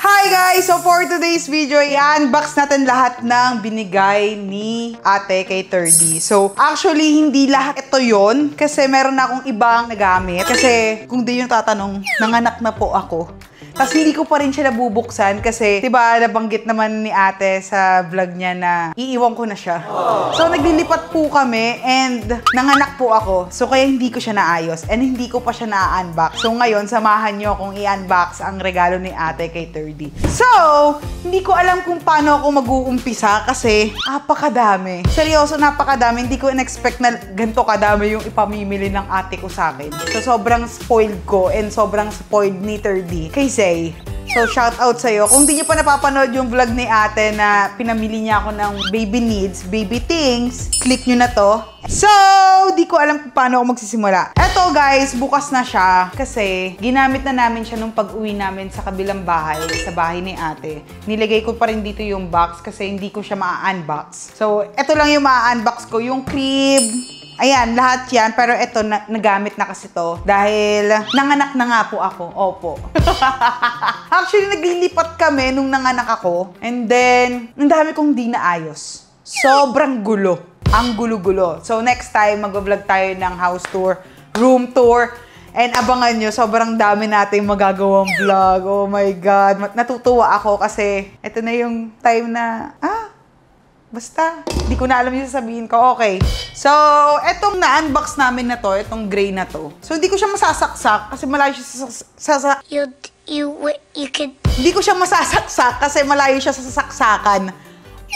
Hi guys! So for today's video, i-unbox natin lahat ng binigay ni ate kay Thirdy. So actually, hindi lahat ito yon kasi meron na akong ibang nagamit. Kasi kung di nyo tatanong, nanganak na po ako. Tapos hindi ko pa rin siya nabubuksan kasi, diba, nabanggit naman ni ate sa vlog niya na iiwan ko na siya. So, naglilipat po kami and nanganak po ako. So, kaya hindi ko siya naayos and hindi ko pa siya na-unbox. So, ngayon, samahan nyo akong i-unbox ang regalo ni ate kay Thirdy. So, hindi ko alam kung paano ako mag-uumpisa kasi napakadami. Seryoso, napakadami. Hindi ko in-expect na ganito kadami yung ipamimili ng ate ko sa akin. So, sobrang spoiled ko and sobrang spoiled ni Thirdy. Kasi so, shout out sa'yo. Kung di nyo pa napapanood yung vlog ni ate na pinamili niya ako ng baby needs, baby things, click nyo na to. So, di ko alam kung paano ako magsisimula. Eto guys, bukas na siya kasi ginamit na namin siya nung pag-uwi namin sa kabilang bahay, sa bahay ni ate. Nilagay ko pa rin dito yung box kasi hindi ko siya ma-unbox. So, eto lang yung ma-unbox ko, yung crib. Ayan, lahat yan. Pero ito, nagamit na kasi to. Dahil nanganak na nga po ako. Opo. Actually, naglilipat kami nung nanganak ako. And then, ang dami kong di naayos. Sobrang gulo. Ang gulo-gulo. So, next time, mag-vlog tayo ng house tour, room tour. And abangan nyo, sobrang dami nating magagawang vlog. Oh my God. Natutuwa ako kasi ito na yung time na, basta, hindi ko na alam yung sasabihin ko. Okay. So, etong na-unbox namin na to, etong gray na to. So, hindi ko siya masasaksak kasi malayo siya sa You could... Hindi ko siya masasaksak kasi malayo siya sa saksakan.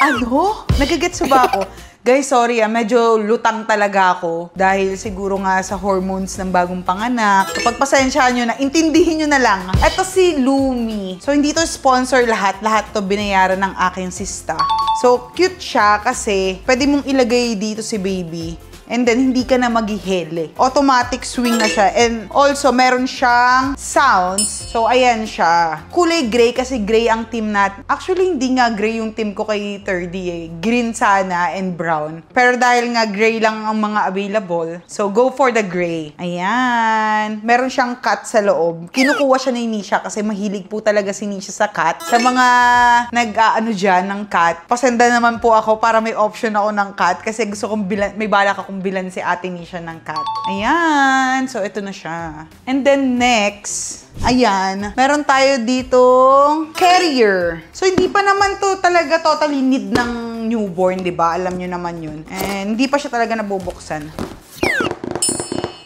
Ano? Nagagets ba ako? Guys, sorry medyo lutang talaga ako dahil siguro nga sa hormones ng bagong panganak. Kapag pasensyahan nyo na, intindihin nyo na lang. Ito si Lumi. So, hindi to sponsor lahat. Lahat to binayaran ng aking sista. So, cute siya kasi pwede mong ilagay dito si baby. And then, hindi ka na maghihele. Automatic swing na siya. And also, meron siyang sounds. So, ayan siya. Kulay gray kasi gray ang team natin. Actually, hindi nga gray yung team ko kay Thirdy eh. Green sana and brown. Pero dahil nga gray lang ang mga available, so go for the gray. Ayan. Meron siyang cat sa loob. Kinukuha siya ni Nisha kasi mahilig po talaga si Nisha sa cat. Sa mga nag-aano dyan ng cat, pasenda naman po ako para may option ako ng cat kasi gusto kong bilan, may balak akong bilan si ate Nisha ng cat. Ayan. So, ito na siya. And then, next, ayan, meron tayo ditong carrier. So, hindi pa naman to talaga totally need ng newborn, di ba? Alam nyo naman yun. And hindi pa siya talaga nabubuksan.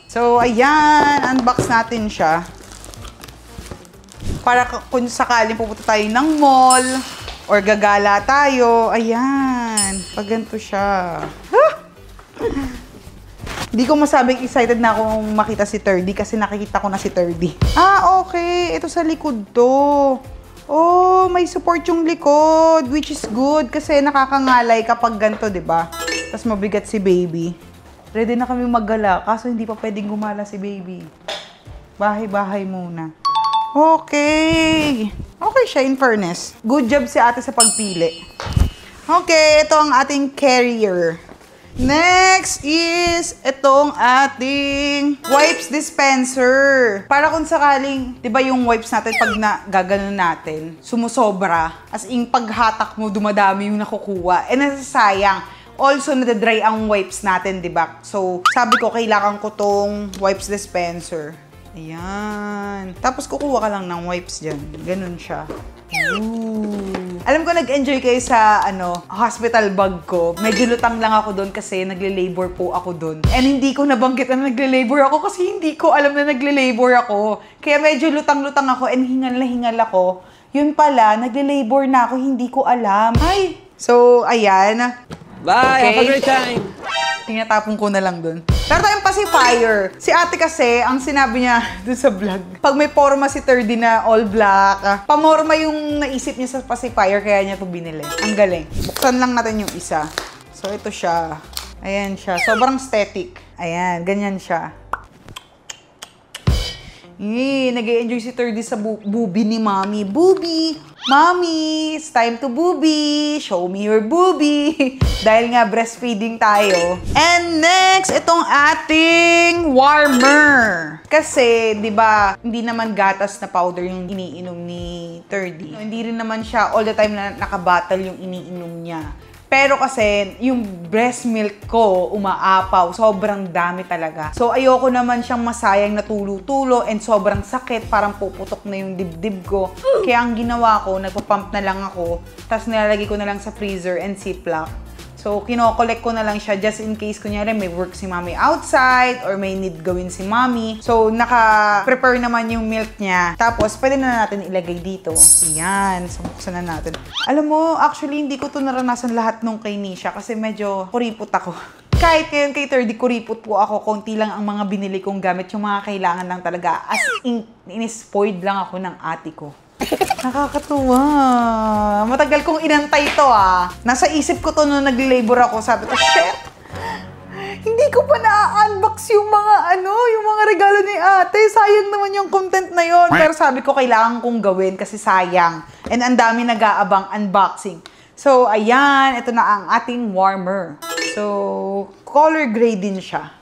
So, ayan. Unbox natin siya. Para kung sakaling pupunta tayo ng mall or gagala tayo. Ayan. Pag ganito siya. Hindi ko masabing excited na akong makita si Thirdy kasi nakikita ko na si Thirdy. Okay. Ito sa likod to. Oh, may support yung likod, which is good kasi nakakangalay kapag ganito, di ba? Tapos mabigat si baby. Ready na kami maggala, kaso hindi pa pwedeng gumala si baby. Bahay-bahay muna. Okay. Okay siya, in fairness. Good job si ate sa pagpili. Okay, ito ang ating carrier. Next is itong ating wipes dispenser. Para kung sakaling, di ba yung wipes natin pag gaganon natin, sumusobra. As in, paghatak mo, dumadami yung nakukuha. Eh, nasasayang. Also, nadadry ang wipes natin, di ba? So, sabi ko, kailangan ko tong wipes dispenser. Ayan. Tapos, kukuha ka lang ng wipes dyan. Ganun siya. Ooh. Alam ko nag-enjoy kayo sa hospital bag ko. Medyo lutang lang ako doon kasi nagle-labor po ako doon. And hindi ko nabanggit na nagle-labor ako kasi hindi ko alam na nagle-labor ako. Kaya medyo lutang-lutang ako and hingal na hingal ako. Yun pala, nagle-labor na ako, hindi ko alam. Ay! So, ayan. Bye! Okay. Have a great time! Tinatapon ko na lang doon. Pero tayong pacifier. Si ate kasi, ang sinabi niya dun sa vlog, pag may forma si Thirdy na all black, pamorma yung naisip niya sa pacifier, kaya niya ito binili. Ang galing. Buksan lang natin yung isa. So, ito siya. Ayan siya. Sobrang aesthetic. Ayan, ganyan siya. Nag-enjoy si 30 sa booby ni Mommy. Booby! Mommy! It's time to booby! Show me your booby! Dahil nga breastfeeding tayo. And next, itong ating warmer. Kasi, di ba, hindi naman gatas na powder yung iniinom ni 30. Hindi rin naman siya all the time na nakabattle yung iniinom niya. Pero kasi, yung breast milk ko, umaapaw. Sobrang dami talaga. So, ayoko naman siyang masayang na tulo-tulo and sobrang sakit. Parang puputok na yung dibdib ko. Kaya ang ginawa ko, nagpapump na lang ako. Tapos nilalagay ko na lang sa freezer and ziplock. So, kino-collect ko na lang siya just in case, kunyari, may work si Mommy outside or may need gawin si Mommy. So, naka-prepare naman yung milk niya. Tapos, pwede na natin ilagay dito. Ayan. So, buksan na natin. Alam mo, actually, hindi ko to naranasan lahat nung kay Nisha kasi medyo kuripot ako. Kahit ngayon kay 30, kuripot po ako. Konti lang ang mga binili kong gamit. Yung mga kailangan lang talaga. As in, in-spoiled lang ako ng ate ko. Nakakatuwa. Matagal kong inantay to Nasa isip ko to nung nag-labor ako. Sabi ko, shit! Hindi ko pa na-unbox yung mga regalo ni ate. Sayang naman yung content na yon. Pero sabi ko, kailangan kong gawin kasi sayang. And ang dami nag-aabang unboxing. So, ayan. Ito na ang ating warmer. So, color gray din siya.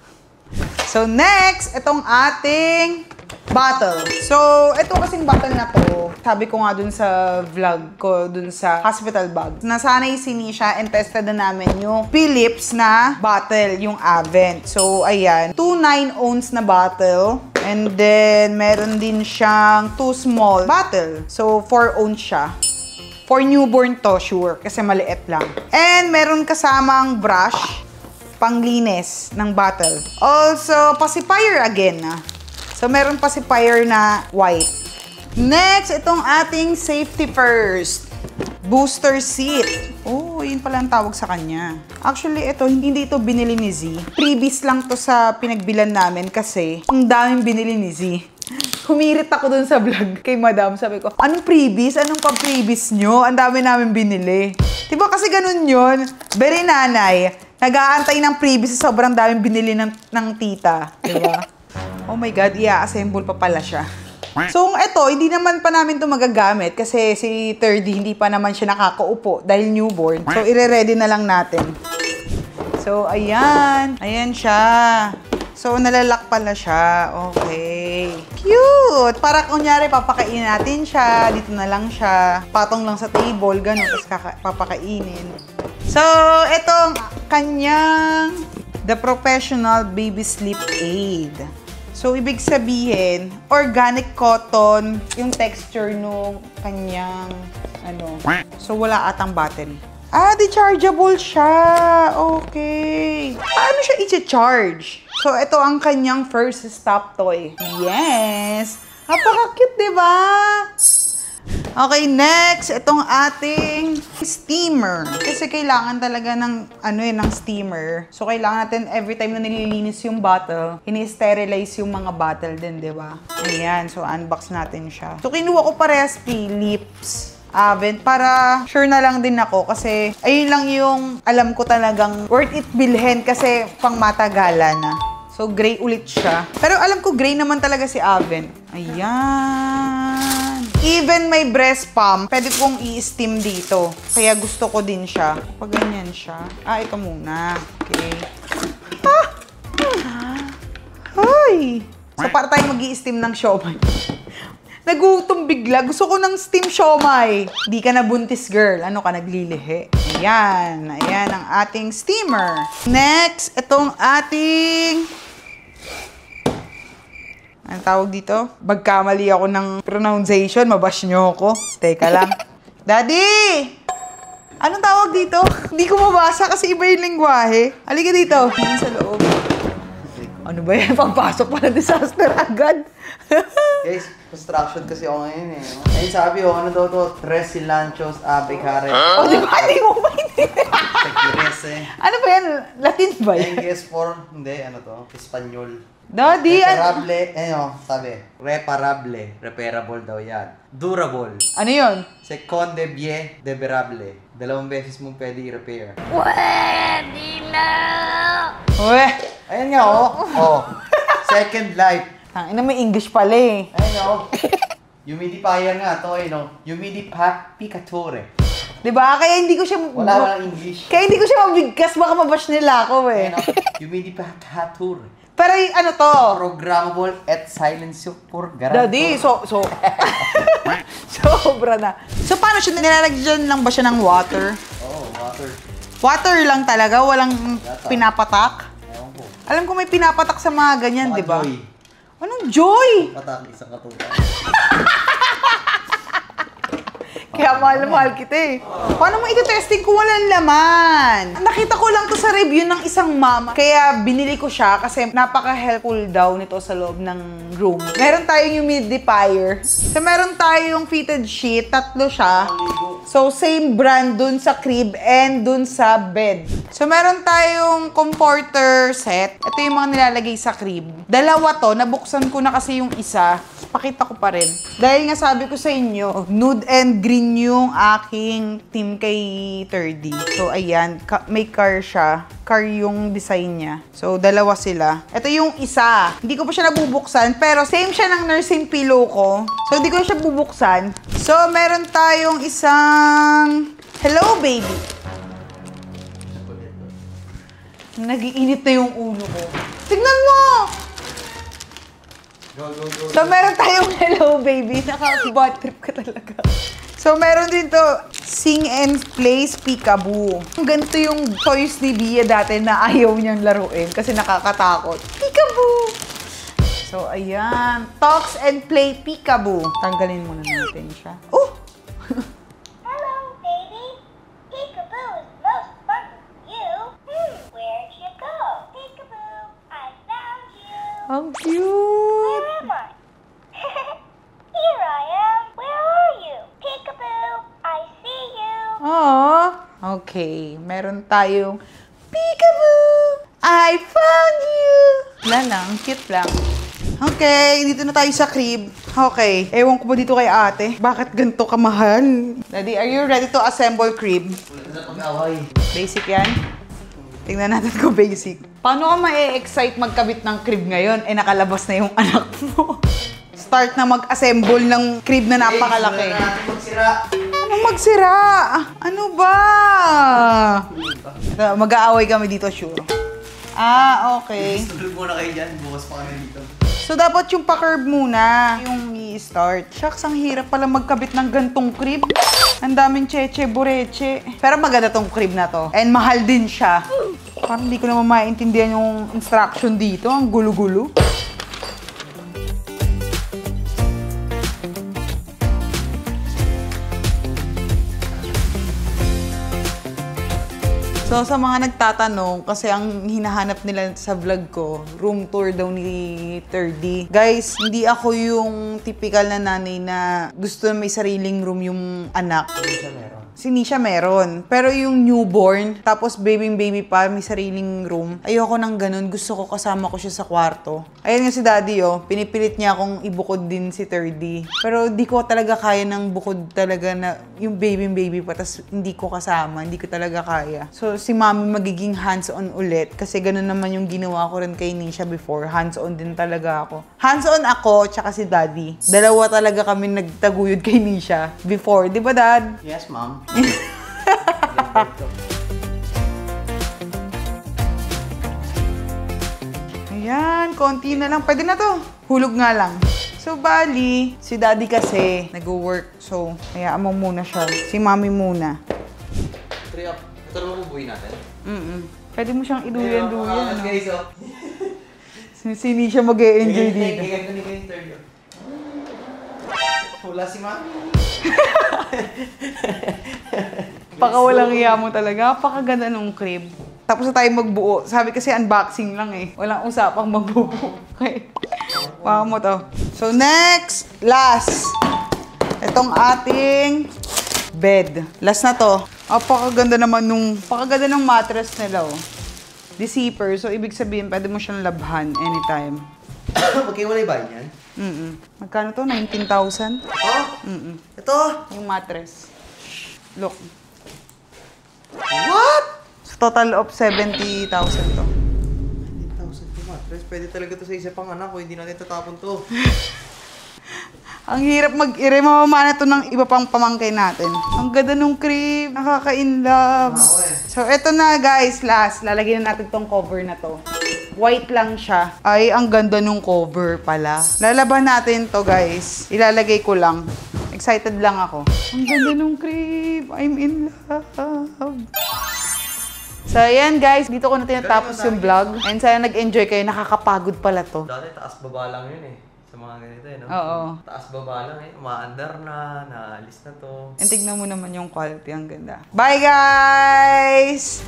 So, next, itong ating bottle. So, ito kasing bottle na to, sabi ko nga dun sa vlog ko, dun sa hospital bag. Nasanay si Nisha and tested na namin yung Philips na bottle, yung Avent. So, ayan. 2 9-ounce na bottle. And then, meron din siyang 2 small bottle. So, 4 ounce siya. For newborn to, sure. Kasi maliit lang. And meron kasamang brush, panglinis ng bottle. Also, pacifier again. So, meron pacifier na white. Next, itong ating safety first. Booster seat. Oh, yun pala ang tawag sa kanya. Actually, hindi ito binili ni Z. Previous lang to sa pinagbilan namin kasi ang daming binili ni Z. Humirit ako dun sa vlog kay Madam. Sabi ko, anong previous? Anong pa-previous nyo? Ang dami namin binili. Diba kasi ganun yun? Very nanay. Nag-aantay ng previous sa sobrang daming binili ng tita. Diba? Oh my God, i-assemble pa pala siya. So, ito, hindi naman pa namin ito magagamit kasi si 30 hindi pa naman siya nakakaupo dahil newborn. So, ire-ready na lang natin. So, ayan. Ayan siya. So, nalalak pala siya. Okay. Cute! Para kunyari, papakainin natin siya. Dito na lang siya. Patong lang sa table. Ganun. Tapos papakainin. So, itong kanyang The Professional Baby Sleep Aid. So, ibig sabihin, organic cotton yung texture nung kanyang, So, wala atang battery. Dechargeable siya. Okay. Paano siya i-charge? So, ito ang kanyang first stop toy. Yes! Napaka-cute, diba? Okay, next, itong ating steamer. Kasi kailangan talaga ng, ng steamer. So, kailangan natin every time na nililinis yung bottle, ini-sterilize yung mga bottle din, di ba? Ayan, so unbox natin siya. So, kinuha ko parehas Philips Avent para sure na lang din ako kasi ayun lang yung alam ko talagang worth it bilhin kasi pang matagalan na. So, gray ulit siya. Pero alam ko gray naman talaga si Avent. Ayan. Even may breast pump, pwede kong i-steam dito. Kaya gusto ko din siya. Pag ganyan siya. Ito muna. Okay. Ay! So, para tayo mag-i-steam ng siomay. Nagutom bigla. Gusto ko ng steam siomay. Di ka na buntis, girl. Ano ka, naglilihi? Ayan. Ayan ang ating steamer. Next, itong ating... Anong tawag dito? Magkamali ako ng pronunciation. Mabash nyo ako. Teka lang. Daddy! Anong tawag dito? Hindi ko mabasa kasi iba yung lingwahe. Halika dito. Yan sa loob. Ano ba yan? Pagpasok pa na disaster agad. Guys, construction kasi ako ngayon eh. Ayun sabi ko, ano daw to? Tres cilantros abe carrot. O, di ba? Hindi mo maintindihan. Segures eh. Ano ba yan? Latin ba yan? English for, hindi, ano to? Espanyol. Daddy, Reparable, sabi. Reparable. Repairable daw yan. Durable. ano yun? Second de bien, deverable. 2 beses mong pwede i-repair. Pwede na! Uwe. Ayan nga, oh. Second life. Tangina, may English pala eh. I know. Humidifier nga to, Humidificatore. Diba? Kaya hindi ko siya... Wala English. Kaya hindi ko siya mabigkas, baka mabash nila ako eh. Humidificatore. Pero ano to? Programmable at silencio por garanto. Daddy, sobra na. So paano siya, nilalagyan lang ba siya ng water? Oo, water. Water lang talaga, walang Yata. pinapatak? Ewan ko. Alam ko may pinapatak sa mga ganyan, Baka di ba? Joy. Anong joy? Patak isang katuta. Kaya mahal-mahal kita eh. Paano mo ito-testing kung walang laman? Nakita ko lang to sa review ng isang mama. Kaya binili ko siya kasi napaka-helpful daw nito sa loob ng room. Meron tayong humidifier. So meron tayong fitted sheet. 3 siya. So same brand dun sa crib and dun sa bed. So meron tayong comforter set. Ito yung mga nilalagay sa crib. 2 to. Nabuksan ko na kasi yung isa. Pakita ko pa rin. Dahil nga sabi ko sa inyo, nude and green yung aking team kay 3D. So, ayan. May car siya. Car yung design niya. So, 2 sila. Ito yung isa. Hindi ko pa siya nabubuksan. Pero, same siya ng nursing pillow ko. So, hindi ko siya bubuksan. So, meron tayong isang... Hello, baby. Nag-iinit na yung ulo ko. Tignan mo! Go. So, meron tayong hello, baby. Naka-bad trip ka talaga. So, meron din to, Sing and Place Peekaboo. Ganito yung toys ni Bia dati na ayaw niyang laruin kasi nakakatakot. Peekaboo! So, ayan. Talks and Play Peekaboo. Tanggalin muna natin siya. Oh! Hello, baby. Peekaboo is most fun with you. Where'd you go? Peekaboo, I found you. Ang cute! Where am I? Here I am. Where are you? Peekaboo, I see you. Aww. Okay. Meron tayong Peekaboo! I found you! Wala lang. Cute lang. Okay. Dito na tayo sa crib. Okay. Ewan ko ba dito kay ate? Bakit ganito kamahal? Daddy, are you ready to assemble crib? Wala na pag-away. Basic yan? Tingnan natin kung basic. Paano ka ma-excite magkabit ng crib ngayon? Eh, nakalabas na yung anak mo. Start na mag-assemble ng crib na napakalaki. Magsira. Anong magsira? Ano ba? Ito, mag-aaway kami dito, sure. Ah, okay. Tulog muna kayo dyan. Bukas pa kami dito. So, dapat yung pa-curve muna yung i-start. Shucks, ang hirap pala magkabit ng gantong crib. Ang daming cheche, bureche. Pero maganda tong crib na to. And mahal din siya. Parang hindi ko naman maintindihan yung instruction dito. Ang gulo-gulo. So, sa mga nagtatanong, kasi ang hinahanap nila sa vlog ko, room tour daw ni 3D. Guys, hindi ako yung typical na nanay na gusto na may sariling room yung anak. Hindi siya meron. Si Nisha meron. Pero yung newborn, tapos baby pa, may sariling room. Ayoko nang ganun. Gusto ko kasama ko siya sa kwarto. Ayan nga si Daddy, oh. Pinipilit niya akong ibukod din si 3D. Pero di ko talaga kaya ng bukod talaga na yung baby pa, tapos hindi ko kasama. Hindi ko talaga kaya. So, si Mami magiging hands-on ulit. Kasi ganun naman yung ginawa ko rin kay Nisha before. Hands-on din talaga ako. Hands-on ako, tsaka si Daddy. 2 talaga kami nagtaguyod kay Nisha before. Di ba, Dad? Yes, ma'am. Ayan, konti na lang. Pwede na to. Hulog nga lang. So, bali, si Daddy kasi nag-work. So, hayaan mo muna siya. Si Mami muna. Ito naman bubuhay natin. Pwede mo siyang iduyan-duyan. Ano? Guys, oh. Sini siya mag-e-enjoy dito. Ganito ni kayo third. Wala si ma'am. Pakawalang iya mo talaga. Pakaganda nung crib. Tapos na tayo magbuo. Sabi kasi unboxing lang eh. Walang usapang magbuo. Okay. Paka mo to. So next, last. Itong ating bed. Last na to. Pakaganda naman pakaganda ng mattress nila oh. The zipper. So ibig sabihin, pwede mo siyang labhan anytime. Magkiwalay ba yan? Magkano to? 19,000? Oh? Ito? Yung mattress. Look. What? So, total of 70,000 to. 9,000 yung mattress. pwede talaga to sa isa pang anak ko. Hindi natin tatapon to. Ang hirap mag-ire. Mamamana to ng iba pang pamangkin natin. Ang ganda nung crib. Nakaka-inlove. Ako eh. So, eto na guys. Last. Lalagyan na natin tong cover na to. White lang siya. Ay, ang ganda nung cover pala. Lalaban natin to guys. Ilalagay ko lang. Excited lang ako. Ang ganda nung crib. I'm in love. So, ayan guys. Dito ko na tinatapos yung vlog. And sana nag-enjoy kayo. Nakakapagod pala to. Dati taas baba lang yun eh. Sa mga ganito eh, no? Oo. Taas baba lang eh. Umaandar na, naalis na to. And tignan mo naman yung quality. Ang ganda. Bye guys!